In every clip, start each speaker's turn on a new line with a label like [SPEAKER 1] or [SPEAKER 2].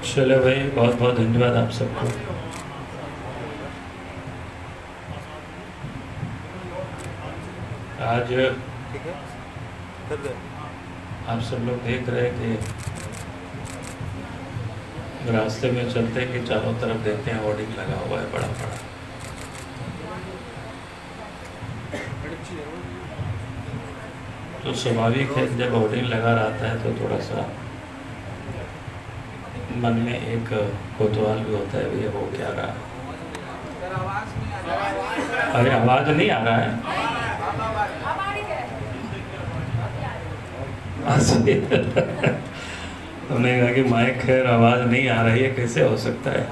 [SPEAKER 1] चलो भाई, बहुत बहुत धन्यवाद आप सबको। आज
[SPEAKER 2] ठीक है कर दे।
[SPEAKER 1] आप सब लोग देख रहे हैं कि रास्ते में चलते हैं कि चारों तरफ देखते हैं होर्डिंग लगा हुआ है बड़ा बड़ा। तो स्वाभाविक है जब होर्डिंग लगा रहता है तो थोड़ा सा मन में एक कौतूहल भी होता है, भैया हो क्या रहा है। अरे आवाज़ नहीं आ रहा है। हमने कहा कि माइक खैर आवाज़ नहीं आ रही है, कैसे हो सकता है।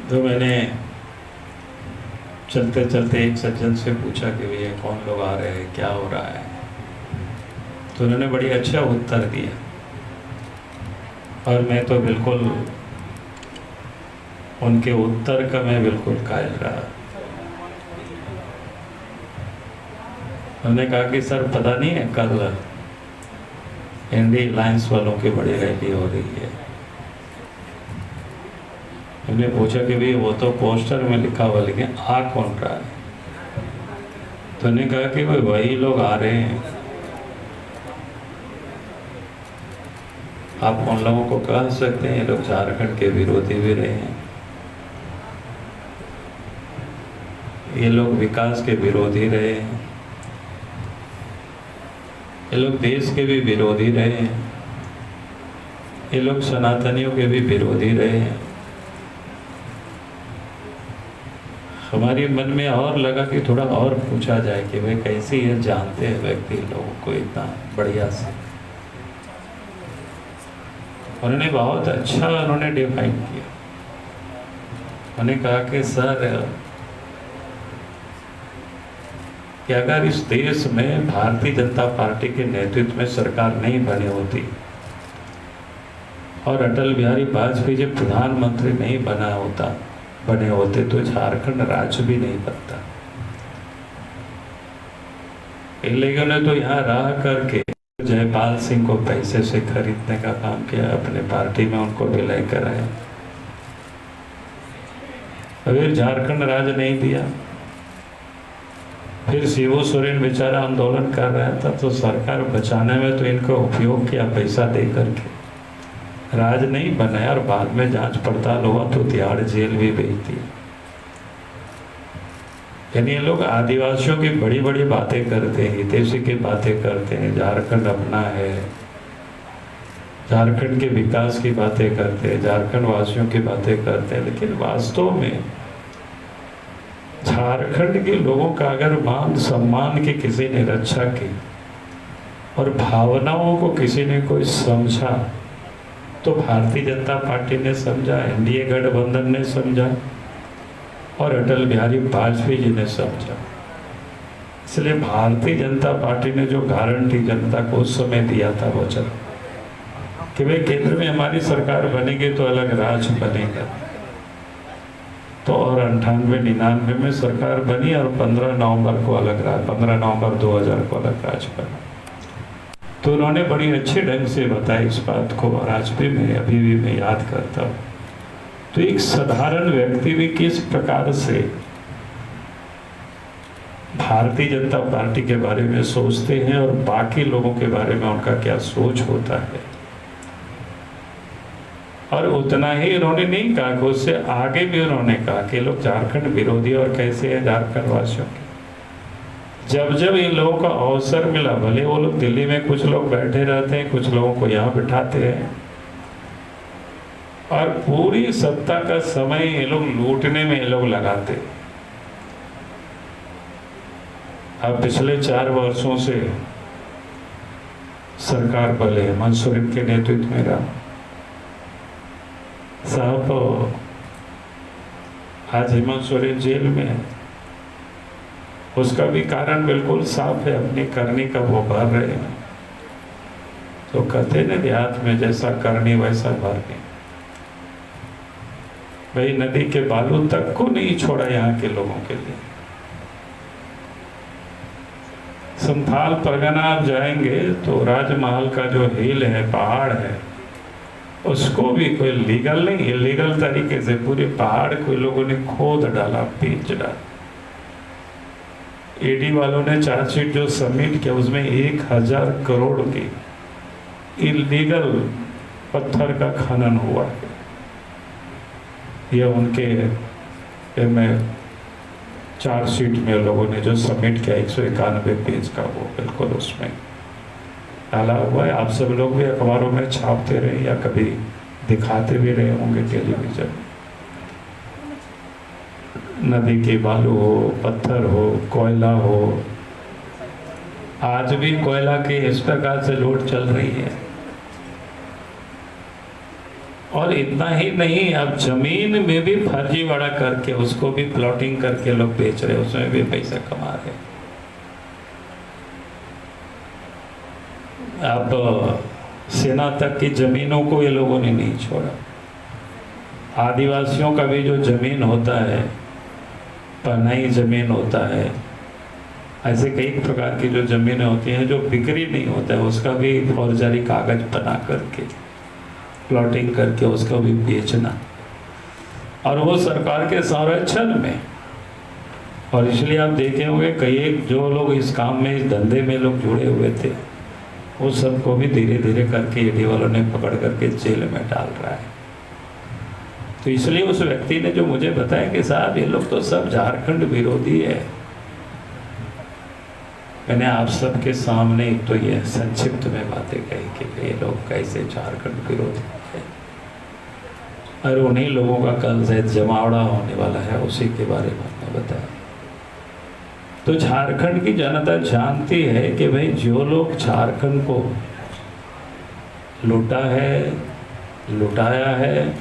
[SPEAKER 1] तो मैंने चलते चलते एक सज्जन से पूछा कि भैया कौन लोग आ रहे हैं, क्या हो रहा है। तो उन्होंने बड़ी अच्छा उत्तर दिया और मैं तो बिल्कुल उनके उत्तर का मैं बिल्कुल कायल रहा। उन्होंने कहा कि सर पता नहीं है कल इंडी अलायंस वालों की बड़ी रैली हो रही है। हमने पूछा कि भाई वो तो पोस्टर में लिखा हुआ, लेकिन आ कौन रहा है। तो उन्होंने कहा कि भाई वही लोग आ रहे हैं। आप उन लोगों को कह सकते हैं ये लोग झारखंड के विरोधी भी रहे हैं, ये लोग विकास के विरोधी रहे हैं, ये लोग देश के भी विरोधी रहे हैं, ये लोग सनातनियों के भी विरोधी रहे हैं। हमारे मन में और लगा कि थोड़ा और पूछा जाए कि भाई कैसे ये जानते हैं व्यक्ति लोगों को इतना बढ़िया से। उन्होंने बहुत अच्छा उन्होंने डिफाइन किया। उन्होंने कहा कि सर कि अगर इस देश में भारतीय जनता पार्टी के नेतृत्व में सरकार नहीं बनी होती और अटल बिहारी वाजपेयी जब प्रधानमंत्री नहीं बने होते तो झारखंड राज्य भी नहीं बनता। लेकिन उन्होंने तो यहाँ रह करके जयपाल सिंह को पैसे से खरीदने का काम किया, अपने पार्टी में उनको विलय कराया, फिर झारखंड राज्य नहीं दिया। फिर शिबू सोरेन बेचारा आंदोलन कर रहा था तो सरकार बचाने में तो इनको उपयोग किया पैसा दे करके, राज नहीं बनाया और बाद में जांच पड़ताल हुआ तो तिहाड़ जेल भी भेज दी। यानी ये लोग आदिवासियों की बड़ी बड़ी बातें करते हैं, हितैषी की बातें करते हैं, झारखंड अपना है, झारखंड के विकास की बातें करते हैं, झारखंड वासियों की बातें करते हैं, लेकिन वास्तव में झारखंड के लोगों का अगर मान सम्मान की किसी ने रक्षा की और भावनाओं को किसी ने कोई समझा तो भारतीय जनता पार्टी ने समझा, एनडीए गठबंधन ने समझा और अटल बिहारी वाजपेयी जी ने समझा। इसलिए भारतीय जनता पार्टी ने जो गारंटी जनता को उस समय दिया था वचन कि भाई केंद्र में हमारी सरकार बनेगी तो अलग राज्य बनेगा, तो और 98-99 में सरकार बनी और 15 नवंबर 2000 को अलग राज्य बना। तो उन्होंने बड़ी अच्छे ढंग से बताया इस बात को और आज भी मैं अभी भी मैं याद करता हूँ। तो एक साधारण व्यक्ति भी किस प्रकार से भारतीय जनता पार्टी के बारे में सोचते हैं और बाकी लोगों के बारे में उनका क्या सोच होता है। और उतना ही उन्होंने नहीं कहा कि उससे आगे भी उन्होंने कहा कि लोग झारखंड विरोधी और कैसे है झारखंड वासियों के। जब जब इन लोगों का अवसर मिला, भले वो लोग दिल्ली में कुछ लोग बैठे रहते हैं, कुछ लोगों को यहाँ बिठाते हैं और पूरी सत्ता का समय ये लोग लूटने में ये लोग लगाते। अब पिछले 4 वर्षों से सरकार भले हेमंत सोरेन के नेतृत्व में रहा साहब, आज हेमंत सोरेन जेल में है। उसका भी कारण बिल्कुल साफ है, अपनी करनी का वो भर रहे हैं। तो कहते न देहात में जैसा करनी वैसा भरनी। भाई नदी के बालू तक को नहीं छोड़ा यहाँ के लोगों के लिए। संथाल परगना आप जाएंगे तो राजमहल का जो हिल है, पहाड़ है, उसको भी कोई लीगल नहीं, इलीगल तरीके से पूरे पहाड़ को लोगों ने खोद डाला, बेच डाला। ईडी वालों ने चार्जशीट जो सबमिट किया उसमें 1000 करोड़ की इलीगल पत्थर का खनन हुआ है। यह उनके में चार्जशीट में लोगों ने जो सबमिट किया 191 पेज का, वो बिल्कुल उसमें डाला हुआ है। आप सब लोग भी अखबारों में छापते रहे या कभी दिखाते भी रहे होंगे टेलीविजन। नदी के बालू हो, पत्थर हो, कोयला हो, आज भी कोयला की इस प्रकार से लूट चल रही है। और इतना ही नहीं, अब जमीन में भी फर्जीवाड़ा करके उसको भी प्लॉटिंग करके लोग बेच रहे, उसमें भी पैसा कमा रहे। अब सेना तक की जमीनों को ये लोगों ने नहीं छोड़ा। आदिवासियों का भी जो जमीन होता है, पनाई जमीन होता है, ऐसे कई प्रकार की जो जमीनें होती हैं जो बिक्री नहीं होता है, उसका भी फौजदारी कागज बना करके प्लॉटिंग करके उसका भी बेचना, और वो सरकार के संरक्षण में। और इसलिए आप देखे होंगे कई जो लोग इस काम में, इस धंधे में लोग जुड़े हुए थे, वो सबको भी धीरे धीरे करके ईडी वालों ने पकड़ करके जेल में डाल रहा है। तो इसलिए उस व्यक्ति ने जो मुझे बताया कि साहब ये लोग तो सब झारखंड विरोधी है। मैंने आप सबके सामने एक तो ये संक्षिप्त में बातें कही कि ये लोग कैसे झारखंड विरोधी है, और उन्हीं लोगों का कल शायद जमावड़ा होने वाला है, उसी के बारे में मैं बताया। तो झारखंड की जनता जानती है कि भाई जो लोग झारखंड को लूटा है, लुटाया है,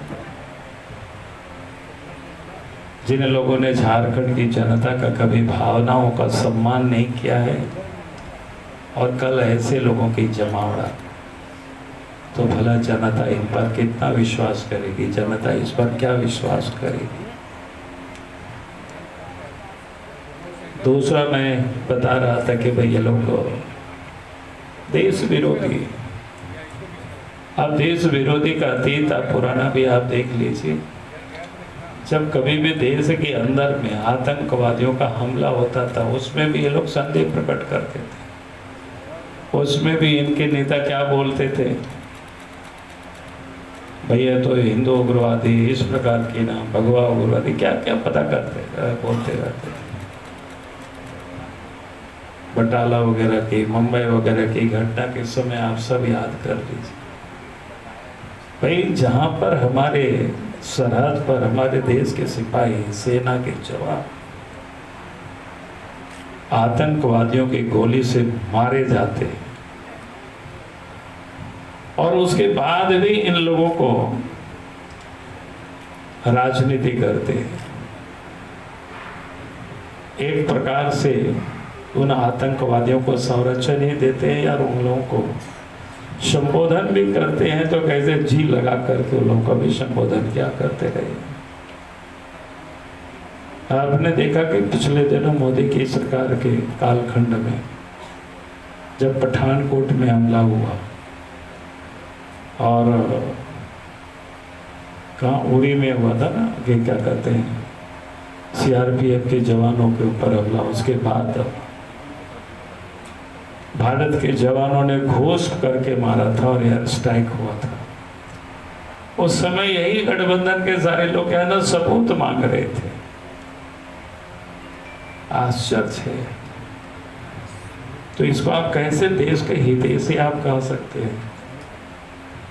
[SPEAKER 1] जिन लोगों ने झारखंड की जनता का कभी भावनाओं का सम्मान नहीं किया है, और कल ऐसे लोगों की जमावड़ा, तो भला जनता इन पर कितना विश्वास करेगी? जनता इस पर क्या विश्वास करेगी? दूसरा मैं बता रहा था कि भाई ये लोग देश विरोधी, अब देश विरोधी का अतीत आप पुराना भी आप देख लीजिए। जब कभी भी देश के अंदर में आतंकवादियों का हमला होता था, उसमें भी ये लोग संदेह प्रकट करते थे। उसमें भी इनके नेता क्या बोलते थे, भैया तो हिंदू उग्रवादी, इस प्रकार की ना भगवा उग्रवादी, क्या क्या पता करते बोलते रहते। बटाला वगैरह की, मुंबई वगैरह की घटना के समय आप सब याद कर लीजिए। भाई जहाँ पर हमारे सरहद पर हमारे देश के सिपाही, सेना के जवान आतंकवादियों की गोली से मारे जाते, और उसके बाद भी इन लोगों को राजनीति करते, एक प्रकार से उन आतंकवादियों को संरक्षण ही देते हैं, यार उन लोगों को संबोधन भी करते हैं, तो कैसे जी लगा करके उन लोगों का भी संबोधन क्या करते रहे। आपने देखा कि पिछले दिनों मोदी की सरकार के कालखंड में जब पठानकोट में हमला हुआ, और कहाँ उड़ी में हुआ था ना, कि क्या कहते हैं सीआरपीएफ के जवानों के ऊपर हमला, उसके बाद भारत के जवानों ने घोष करके मारा था और एयर स्ट्राइक हुआ था। उस समय यही गठबंधन के सारे लोग क्या ना सबूत मांग रहे थे। आश्चर्य है। तो इसको आप कैसे देश के हितैषी आप कह सकते हैं?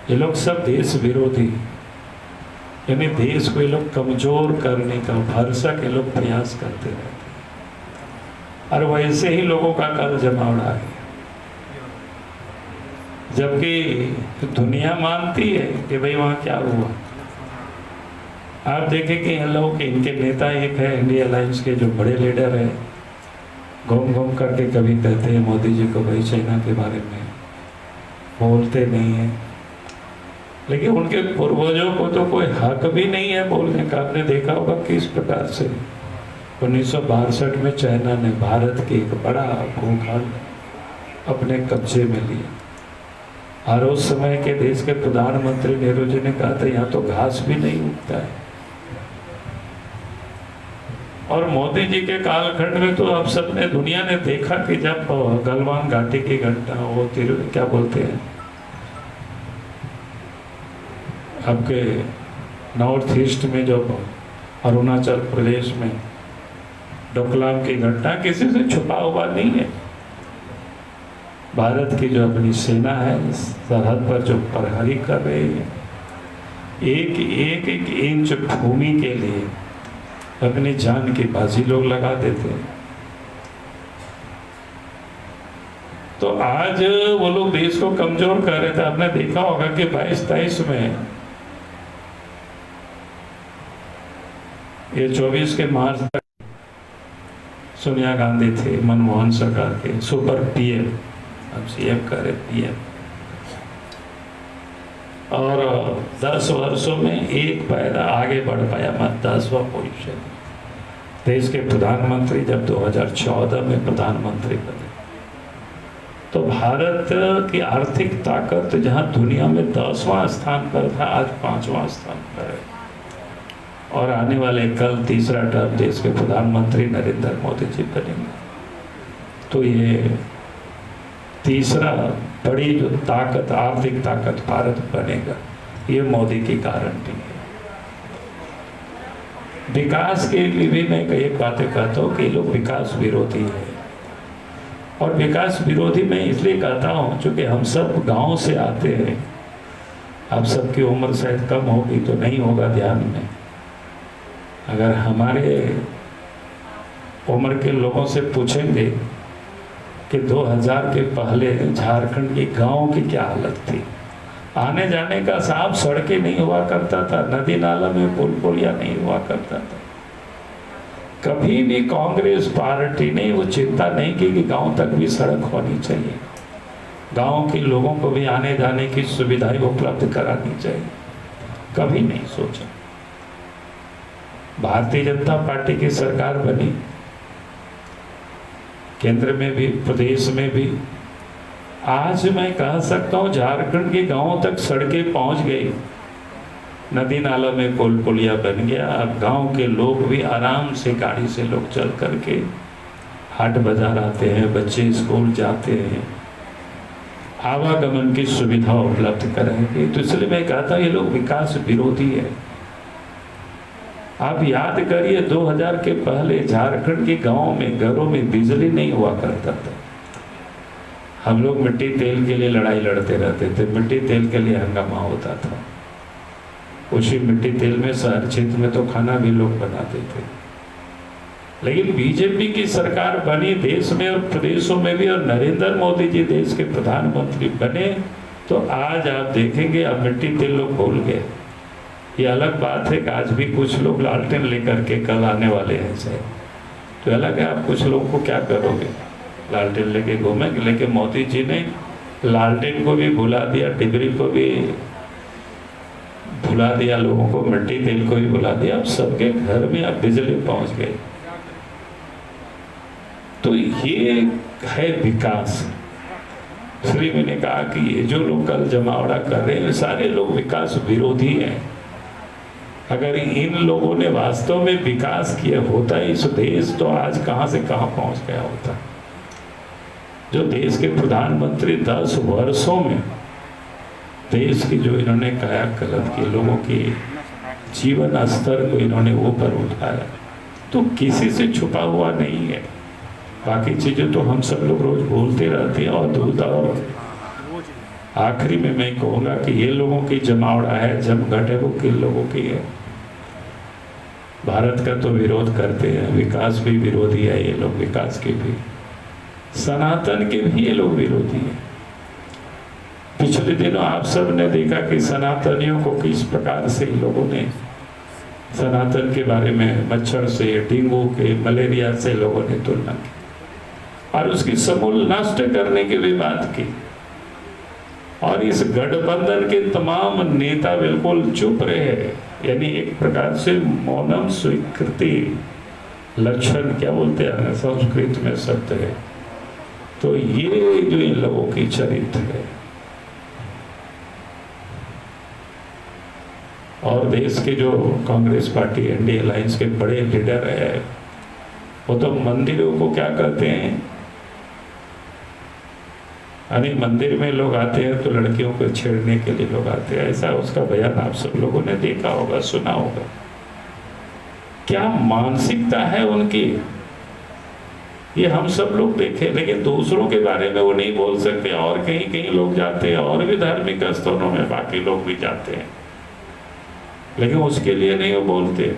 [SPEAKER 1] ये लोग सब देश विरोधी, यानी देश को ये लोग कमजोर करने का भरसक ये लोग प्रयास करते रहते हैं, और वैसे ही लोगों का कल जमावड़ा है। जबकि दुनिया मानती है कि भाई वहाँ क्या हुआ। आप देखें कि इन लोगों के, इनके नेता एक है इंडिया अलायंस के जो बड़े लीडर हैं, घूम घूम करके कभी कहते हैं मोदी जी को भाई चाइना के बारे में बोलते नहीं है, लेकिन उनके पूर्वजों को तो कोई हक भी नहीं है बोलने का। आपने देखा होगा किस प्रकार से 1962 में चाइना ने भारत के एक बड़ा भूखंड अपने कब्जे में लिया। और उस समय के देश के प्रधानमंत्री नेहरू जी ने कहा था यहाँ तो घास भी नहीं उगता है। और मोदी जी के कालखंड में तो अब सबने दुनिया ने देखा कि जब गलवान घाटी की घटना वो क्या बोलते हैं आपके नॉर्थ ईस्ट में जो अरुणाचल प्रदेश में डोकलाम की घटना किसी से छुपा हुआ नहीं है। भारत की जो अपनी सेना है सरहद पर जो प्रहरी कर रही है, एक इंच भूमि के लिए अपनी जान की बाजी लोग लगा देते हैं। तो आज वो लोग देश को कमजोर कर रहे थे। आपने देखा होगा कि 22-23 में ये 24 के मार्च तक सोनिया गांधी थे मनमोहन सरकार के सुपर पीएम, अब सीएम करे पीएम, और 10 वर्षों में एक पैदा आगे बढ़ पाया, मत 10वां पोजीशन। देश के प्रधानमंत्री जब 2014 में प्रधानमंत्री बने तो भारत की आर्थिक ताकत जहां दुनिया में 10वां स्थान पर था, आज 5वां स्थान पर है। और आने वाले कल तीसरा टर्म देश के प्रधानमंत्री नरेंद्र मोदी जी बनेंगे। तो ये तीसरा बड़ी जो ताकत, आर्थिक ताकत भारत बनेगा, ये मोदी की गारंटी है। विकास के लिए भी मैं कई बातें कहता हूँ कि ये लोग विकास विरोधी है। और विकास विरोधी मैं इसलिए कहता हूँ क्योंकि हम सब गांव से आते हैं। आप सबकी उम्र शायद कम होगी तो नहीं होगा ध्यान में। अगर हमारे उम्र के लोगों से पूछेंगे कि 2000 के पहले झारखंड के गांव की क्या हालत थी, आने जाने का साफ सड़कें नहीं हुआ करता था, नदी नाला में पुल पुलिया नहीं हुआ करता था। कभी भी कांग्रेस पार्टी ने वो चिंता नहीं की कि गांव तक भी सड़क होनी चाहिए, गांव के लोगों को भी आने जाने की सुविधाएं उपलब्ध करानी चाहिए, कभी नहीं सोचा। भारतीय जनता पार्टी की सरकार बनी, केंद्र में भी प्रदेश में भी। आज मैं कह सकता हूँ झारखंड के गांवों तक सड़कें पहुंच गई, नदी नाला में पुल पुलिया बन गया। अब गांव के लोग भी आराम से गाड़ी से लोग चल करके हाट बाजार आते हैं, बच्चे स्कूल जाते हैं, आवागमन की सुविधा उपलब्ध कराएंगे। तो इसलिए मैं कहता हूँ ये लोग विकास विरोधी है। आप याद करिए 2000 के पहले झारखंड के गांव में घरों में बिजली नहीं हुआ करता था। हम लोग मिट्टी तेल के लिए लड़ाई लड़ते रहते थे, मिट्टी तेल के लिए हंगामा होता था। उसी मिट्टी तेल में शहर क्षेत्र में तो खाना भी लोग बनाते थे। लेकिन बीजेपी की सरकार बनी देश में और प्रदेशों में भी, और नरेंद्र मोदी जी देश के प्रधानमंत्री बने, तो आज आप देखेंगे अब मिट्टी तेल लोग भूल गए। ये अलग बात है कि आज भी कुछ लोग लालटेन लेकर के कल आने वाले हैं शायद, तो अलग है। आप कुछ लोगों को क्या करोगे, लालटेन लेके घूमेंगे। लेकिन मोदी जी ने लालटेन को भी भुला दिया, डिबरी को भी भुला दिया, लोगों को मिट्टी तेल को भी भुला दिया। अब सबके घर में अब बिजली पहुंच गई। तो ये है विकास। इसलिए मैंने कहा कि ये जो लोग कल जमावड़ा कर रहे हैं सारे लोग विकास विरोधी हैं। अगर इन लोगों ने वास्तव में विकास किया होता इस देश, तो आज कहां से कहां पहुंच गया होता। जो देश के प्रधानमंत्री 10 वर्षों में देश की जो इन्होंने कायाकल्प की, लोगों की जीवन स्तर को इन्होंने ऊपर उठाया, तो किसी से छुपा हुआ नहीं है। बाकी चीजें तो हम सब लोग रोज बोलते रहते हैं। और आखिरी में मैं कहूँगा कि ये लोगों की जमावड़ा है, जमघट है, वो किन लोगों की है। भारत का तो विरोध करते हैं, विकास भी विरोधी है ये लोग, विकास के भी, सनातन के भी ये लोग विरोधी है। पिछले दिनों आप सब ने देखा कि सनातनियों को किस प्रकार से लोगों ने सनातन के बारे में मच्छर से, डेंगू के, मलेरिया से लोगों ने तुलना की और उसकी समूल नष्ट करने की भी बात की। और इस गठबंधन के तमाम नेता बिल्कुल चुप रहे, यानी एक प्रकार से मौनम स्वीकृति लक्षण क्या बोलते हैं संस्कृत में शब्द है, तो ये जो इन लोगों की चरित्र है, और देश के जो कांग्रेस पार्टी एनडीए अलायंस के बड़े लीडर है, वो तो मंदिरों को क्या कहते हैं, यानी मंदिर में लोग आते हैं तो लड़कियों को छेड़ने के लिए लोग आते हैं, ऐसा उसका बयान आप सब लोगों ने देखा होगा, सुना होगा। क्या मानसिकता है उनकी, ये हम सब लोग देखे, लेकिन दूसरों के बारे में वो नहीं बोल सकते। और कहीं कहीं लोग जाते हैं, और भी धार्मिक स्थानों में बाकी लोग भी जाते हैं, लेकिन उसके लिए नहीं वो बोलते।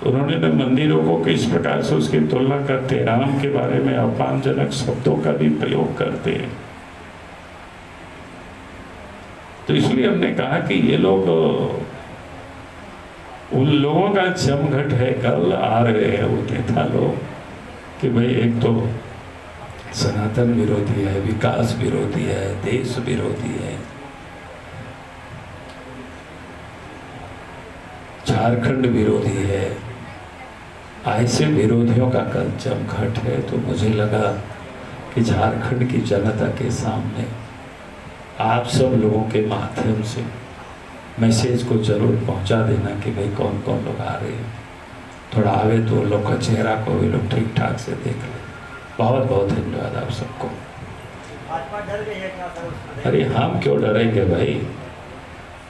[SPEAKER 1] उन्होंने तो मंदिरों को किस प्रकार से उसकी तुलना करते हैं, राम के बारे में अपमानजनक शब्दों का भी प्रयोग करते हैं। तो इसलिए हमने कहा कि ये लोग, उन लोगों का जमघट है। कल आ रहे हैं वो नेता लोग कि भाई एक तो सनातन विरोधी है, विकास विरोधी है, देश विरोधी है, झारखंड विरोधी है, ऐसे विरोधियों का कल जमघट है। तो मुझे लगा कि झारखंड की जनता के सामने आप सब लोगों के माध्यम से मैसेज को जरूर पहुंचा देना कि भाई कौन कौन लोग आ रहे हैं, थोड़ा आवे तो लोग का चेहरा को भी लोग ठीक ठाक से देख लें। बहुत बहुत धन्यवाद आप सबको।
[SPEAKER 2] भाजपा डर गई है क्या सर?
[SPEAKER 1] अरे हम क्यों डरेंगे भाई,